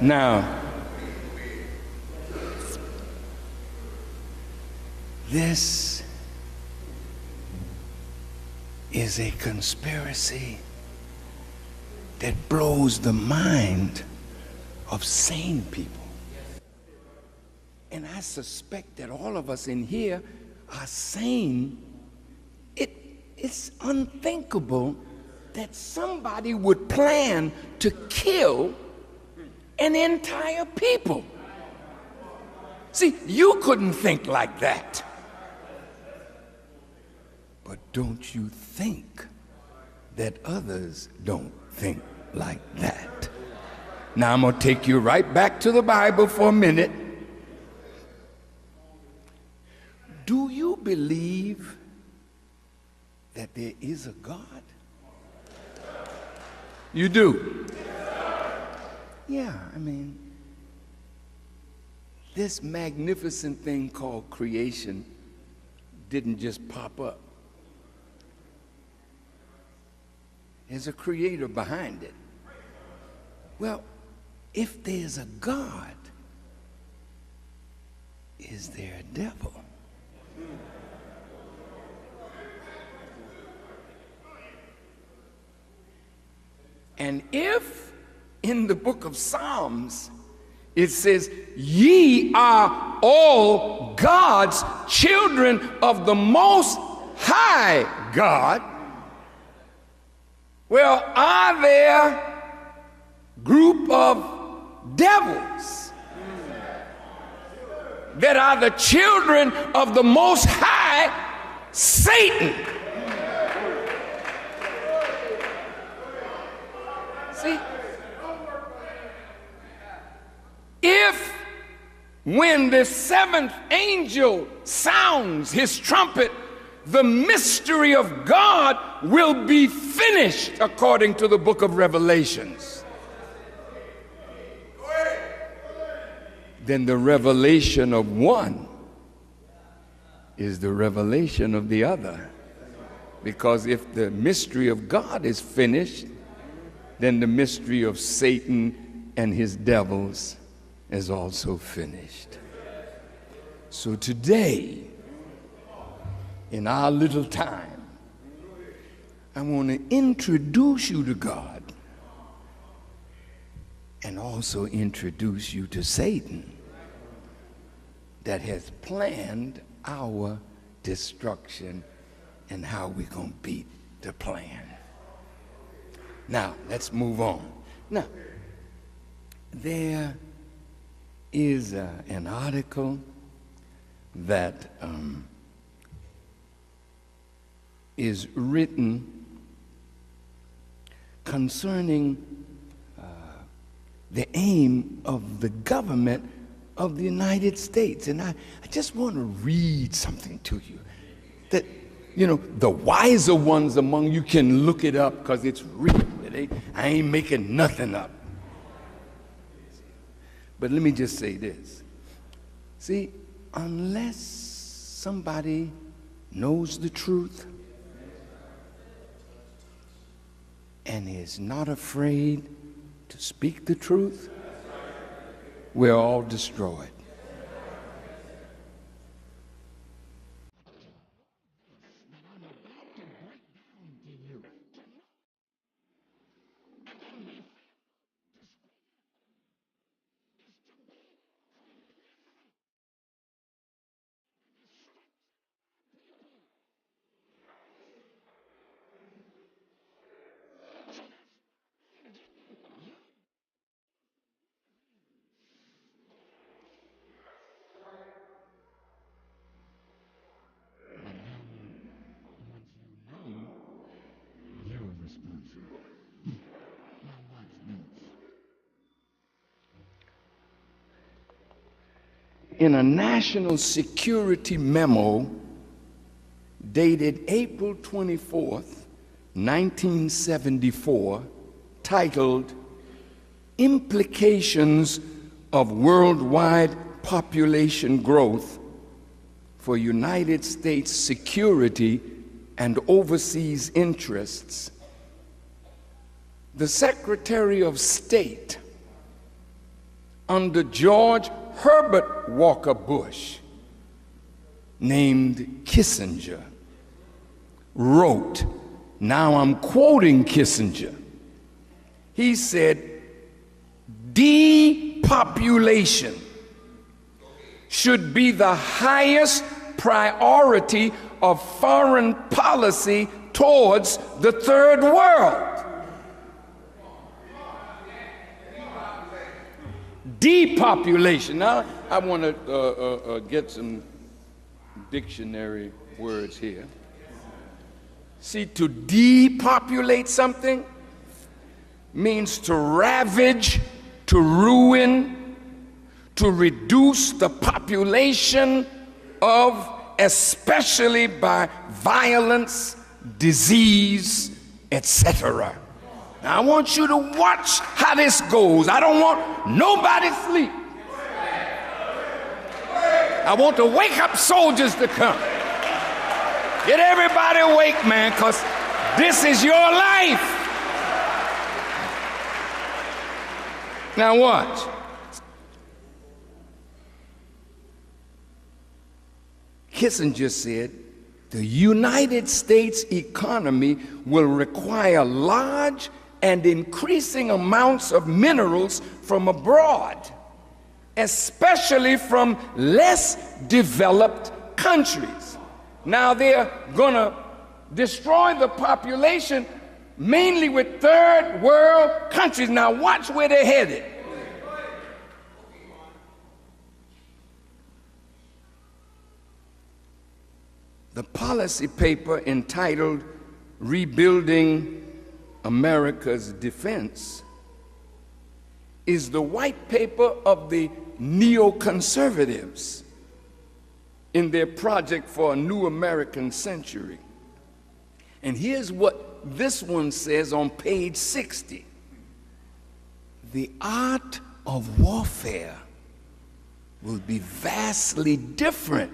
Now, this is a conspiracy that blows the mind of sane people. And I suspect that all of us in here are sane. It's unthinkable that somebody would plan to kill an entire people. See, you couldn't think like that. But don't you think that others don't think like that? Now I'm going to take you right back to the Bible for a minute. Do you believe that there is a God? You do? Yeah, I mean, this magnificent thing called creation didn't just pop up. There's a creator behind it. Well, if there's a God, is there a devil? And if in the book of Psalms it says, ye are all God's children of the Most High God, well, are there group of devils that are the children of the Most High Satan? See, if when the seventh angel sounds his trumpet, the mystery of God will be finished according to the book of Revelations, then the revelation of one is the revelation of the other. Because if the mystery of God is finished, then the mystery of Satan and his devils is also finished. So today, in our little time, I want to introduce you to God and also introduce you to Satan that has planned our destruction and how we're going to beat the plan. Now, let's move on. Now, there is an article that is written concerning the aim of the government of the United States. And I just want to read something to you that, you know, the wiser ones among you can look it up because it's real. I ain't making nothing up. But let me just say this. See, unless somebody knows the truth and is not afraid to speak the truth, we're all destroyed. In a national security memo dated April 24th, 1974, titled Implications of Worldwide Population Growth for United States Security and Overseas Interests, the Secretary of State under George Herbert Walker Bush named Kissinger wrote, now I'm quoting Kissinger, he said, depopulation should be the highest priority of foreign policy towards the third world. Depopulation. Now, I want to get some dictionary words here. See, to depopulate something means to ravage, to ruin, to reduce the population of, especially by violence, disease, etc. Now I want you to watch how this goes. I don't want nobody to sleep. I want to wake up soldiers to come. Get everybody awake, man, because this is your life. Now watch. Kissinger said, the United States economy will require large and increasing amounts of minerals from abroad, especially from less developed countries. Now they're gonna destroy the population mainly with third world countries. Now watch where they're headed. The policy paper entitled Rebuilding America's Defense is the white paper of the neoconservatives in their project for a new American century. And here's what this one says on page 60. The art of warfare will be vastly different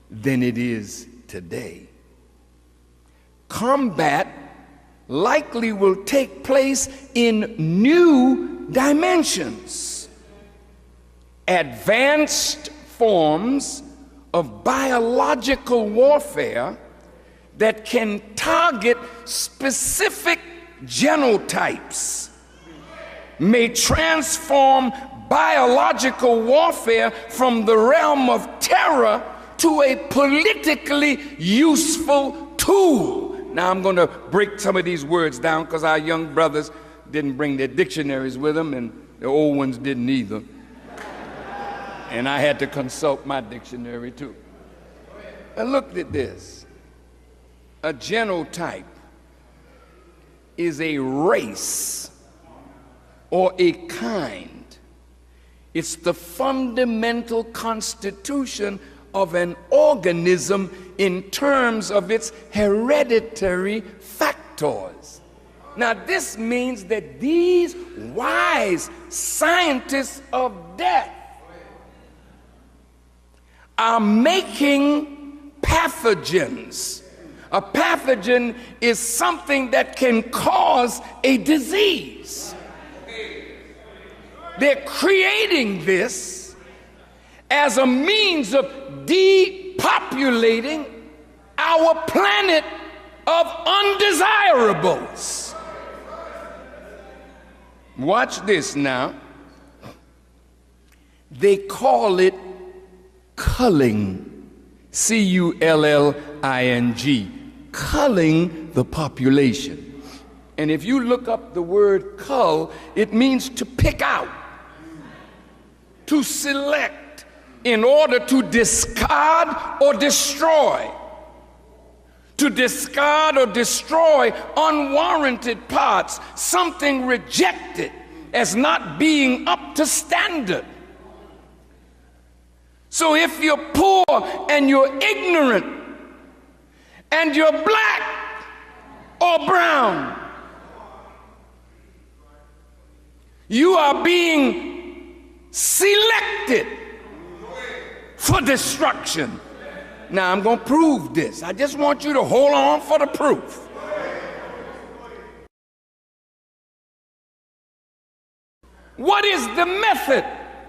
than it is today. Combat likely will take place in new dimensions. Advanced forms of biological warfare that can target specific genotypes may transform biological warfare from the realm of terror to a politically useful tool. Now I'm going to break some of these words down because our young brothers didn't bring their dictionaries with them and the old ones didn't either. And I had to consult my dictionary too. I looked at this. A genotype is a race or a kind. It's the fundamental constitution of an organism in terms of its hereditary factors. Now this means that these wise scientists of death are making pathogens. A pathogen is something that can cause a disease. They're creating this as a means of depopulating our planet of undesirables. Watch this now. They call it culling, C-U-L-L-I-N-G, culling the population. And if you look up the word cull, it means to pick out, to select in order to discard or destroy. To discard or destroy unwarranted parts, something rejected as not being up to standard. So if you're poor and you're ignorant and you're black or brown, you are being selected for destruction. Now I'm going to prove this. I just want you to hold on for the proof. What is the method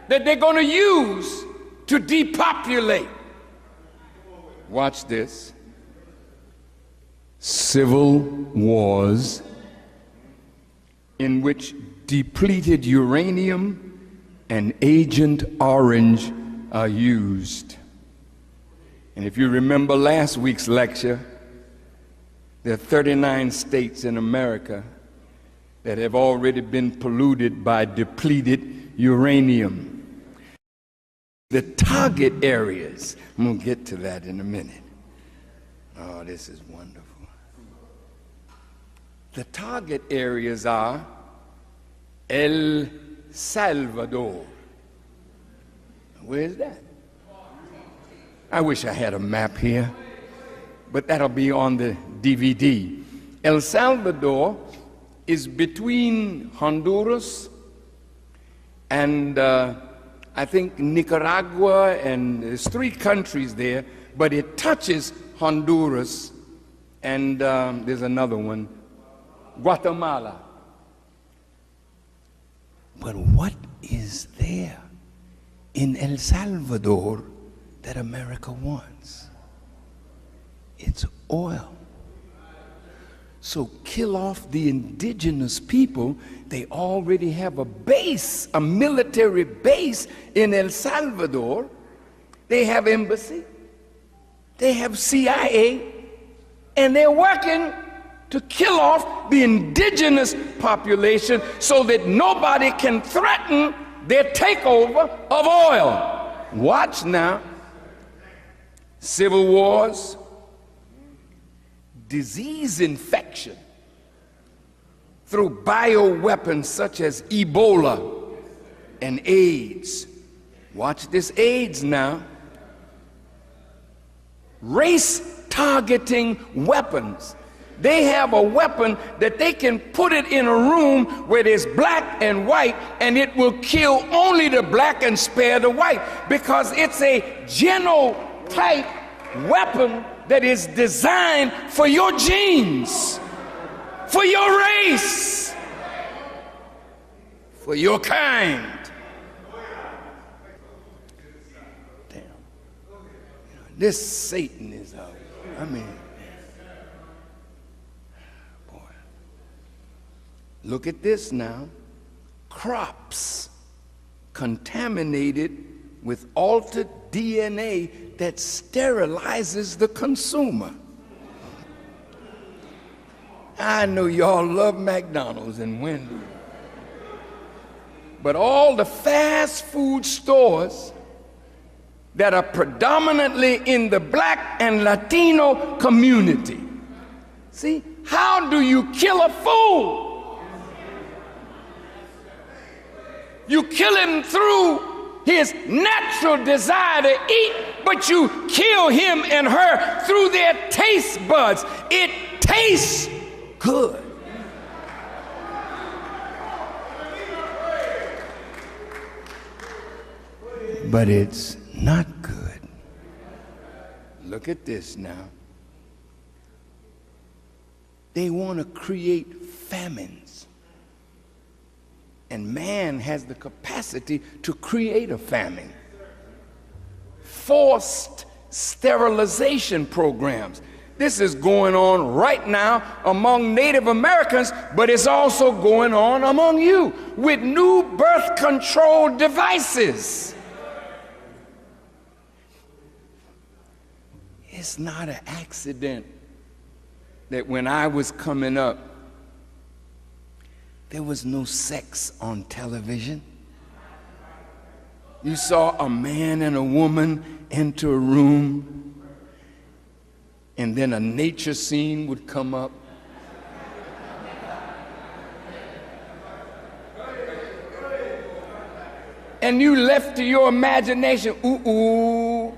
that they're going to use to depopulate? Watch this. Civil wars in which depleted uranium and Agent Orange are used. And if you remember last week's lecture, there are 39 states in America that have already been polluted by depleted uranium. The target areas, I'm going to get to that in a minute. Oh, this is wonderful. The target areas are El Salvador. Where is that? I wish I had a map here, but that'll be on the DVD. El Salvador is between Honduras and I think Nicaragua, and there's 3 countries there, but it touches Honduras and there's another one, Guatemala. But what is there in El Salvador that America wants? It's oil. So kill off the indigenous people. They already have a base, a military base in El Salvador. They have embassy, they have CIA, and they're working to kill off the indigenous population so that nobody can threaten their takeover of oil. Watch now. Civil wars, disease infection through bioweapons such as Ebola and AIDS. Watch this AIDS now. Race targeting weapons. They have a weapon that they can put it in a room where there's black and white, and it will kill only the black and spare the white, because it's a genotype weapon that is designed for your genes, for your race, for your kind. Damn. This Satan is out. I mean, boy. Look at this now. Crops contaminated with altered DNA that sterilizes the consumer. I know y'all love McDonald's and Wendy's, but all the fast food stores that are predominantly in the black and Latino community. See, how do you kill a fool? You kill him through his natural desire to eat, but you kill him and her through their taste buds. It tastes good. But it's not good. Look at this now. They want to create famines. And man has the capacity to create a famine. Forced sterilization programs. This is going on right now among Native Americans, but it's also going on among you with new birth control devices. It's not an accident that when I was coming up, there was no sex on television. You saw a man and a woman enter a room, and then a nature scene would come up. And you left to your imagination, ooh,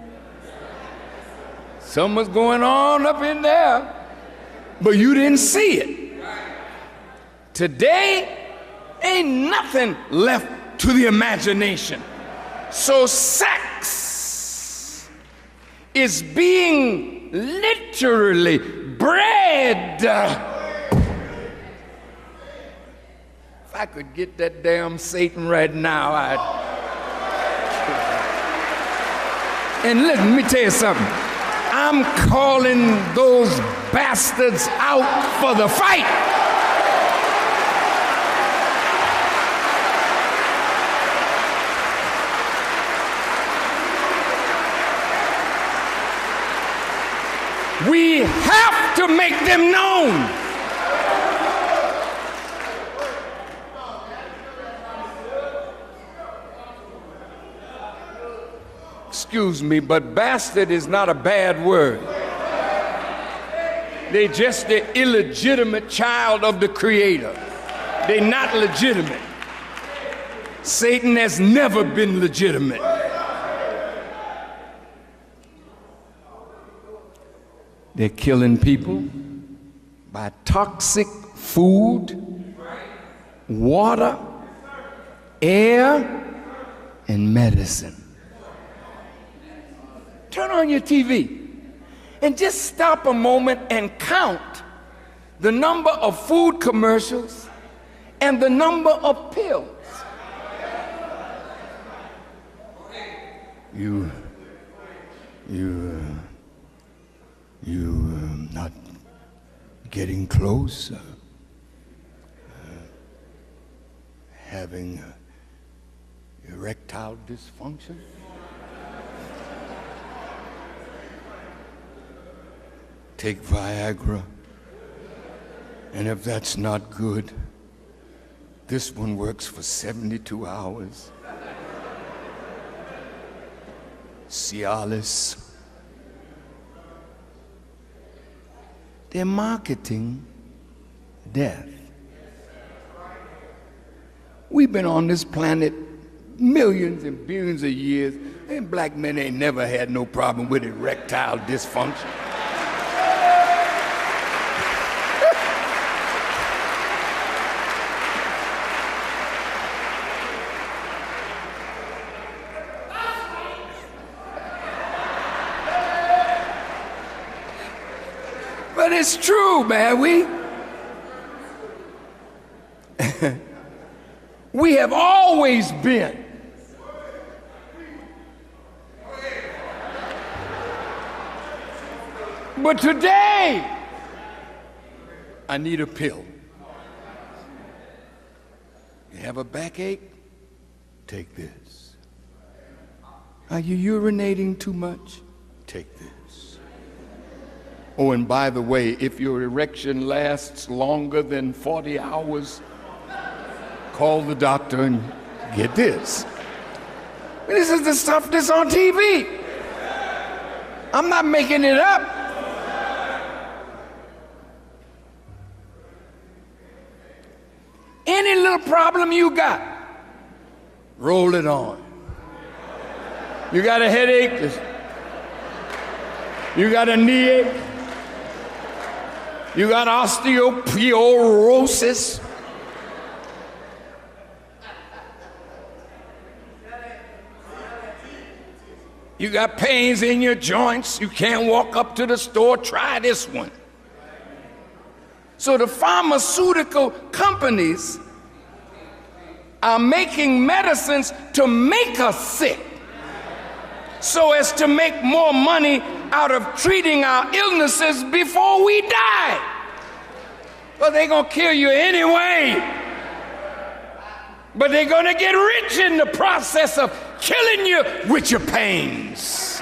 something's going on up in there, but you didn't see it. Today, ain't nothing left to the imagination. So sex is being literally bred. I could get that damn Satan right now, And listen, let me tell you something. I'm calling those bastards out for the fight. We have to make them known. Excuse me, but bastard is not a bad word. They're just the illegitimate child of the Creator. They're not legitimate. Satan has never been legitimate. They're killing people by toxic food, water, air, and medicine. Turn on your TV and just stop a moment and count the number of food commercials and the number of pills. You not getting close, having erectile dysfunction. Take Viagra, and if that's not good, this one works for 72 hours. Cialis. They're marketing death. We've been on this planet millions and billions of years, and black men ain't never had no problem with erectile dysfunction. But it's true, man. We have always been. But today, I need a pill. You have a backache? Take this. Are you urinating too much? Take this. Oh, and by the way, if your erection lasts longer than 40 hours, call the doctor and get this. This is the stuff that's on TV. I'm not making it up. Any little problem you got, roll it on. You got a headache, you got a knee ache, you got osteoporosis. You got pains in your joints, you can't walk up to the store, try this one. So the pharmaceutical companies are making medicines to make us sick so as to make more money out of treating our illnesses before we die. Well, they're going to kill you anyway. But they're going to get rich in the process of killing you with your pains.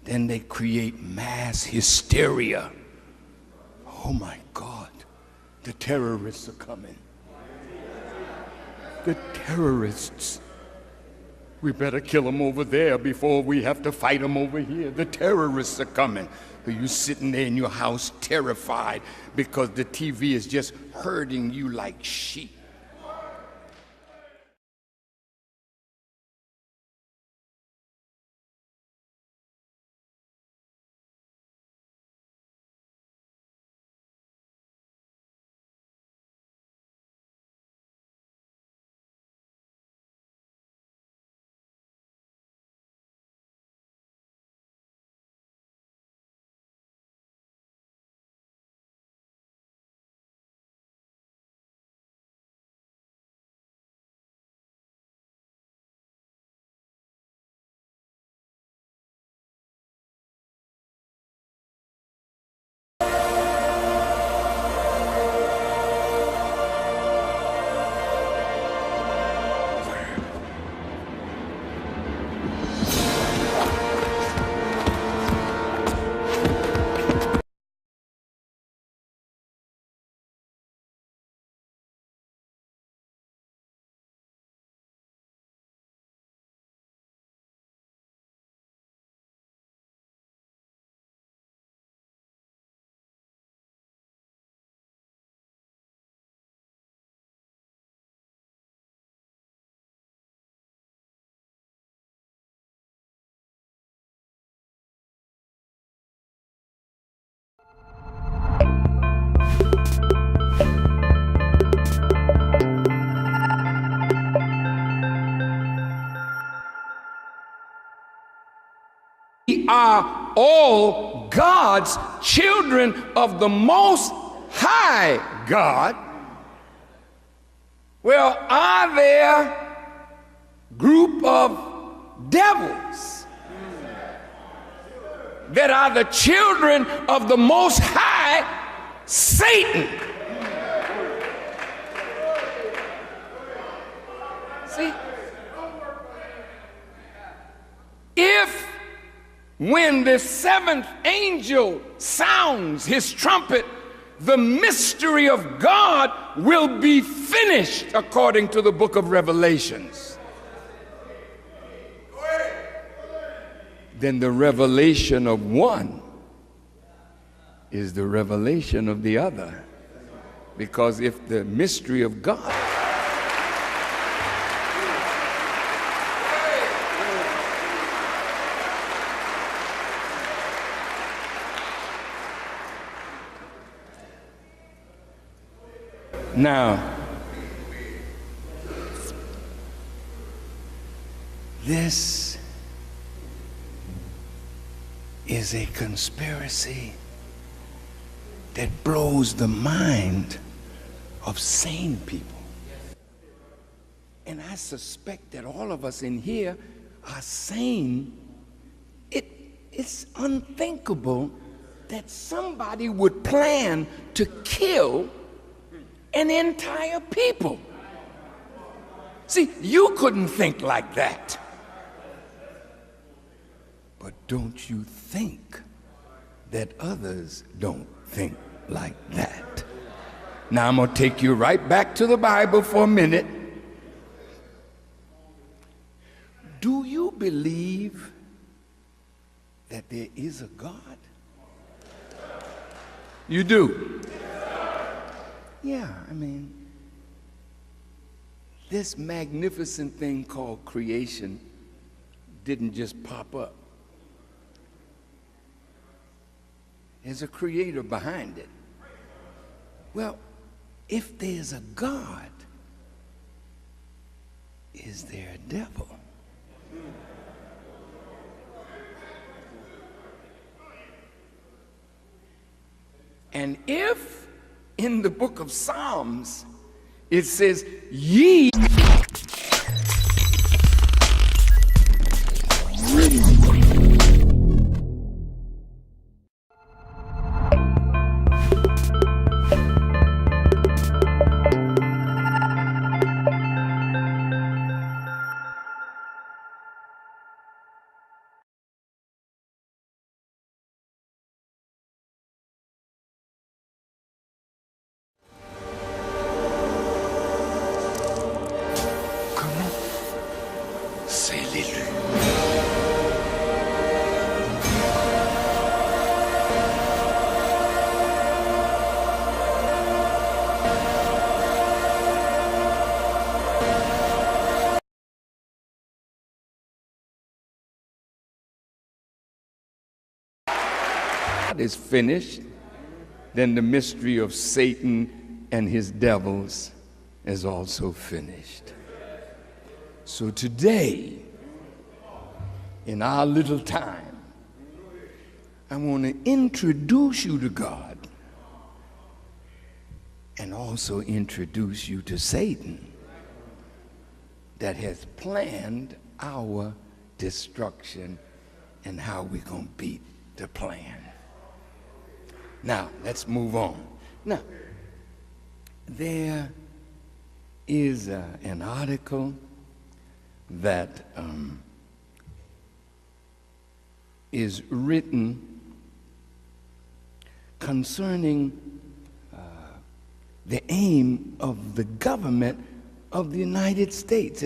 Then they create mass hysteria. Oh my God, the terrorists are coming. The terrorists. We better kill them over there before we have to fight them over here. The terrorists are coming. Are you sitting there in your house terrified because the TV is just herding you like sheep? are all God's children of the Most High God. Well, are there group of devils that are the children of the Most High Satan? See, if when the seventh angel sounds his trumpet, the mystery of God will be finished according to the book of Revelations, then the revelation of one is the revelation of the other. Because if the mystery of God now, this is a conspiracy that blows the mind of sane people. And I suspect that all of us in here are sane. It's unthinkable that somebody would plan to kill an entire people. See, you couldn't think like that. But don't you think that others don't think like that? Now I'm going to take you right back to the Bible for a minute. Do you believe that there is a God? You do? Yeah, I mean, this magnificent thing called creation didn't just pop up. There's a creator behind it. Well, if there's a God, is there a devil? And if in the book of Psalms it says, ye is finished, then the mystery of Satan and his devils is also finished. So today, in our little time, I want to introduce you to God and also introduce you to Satan that has planned our destruction and how we're going to beat the plan. Now, let's move on. Now, there is an article that is written concerning the aim of the government of the United States.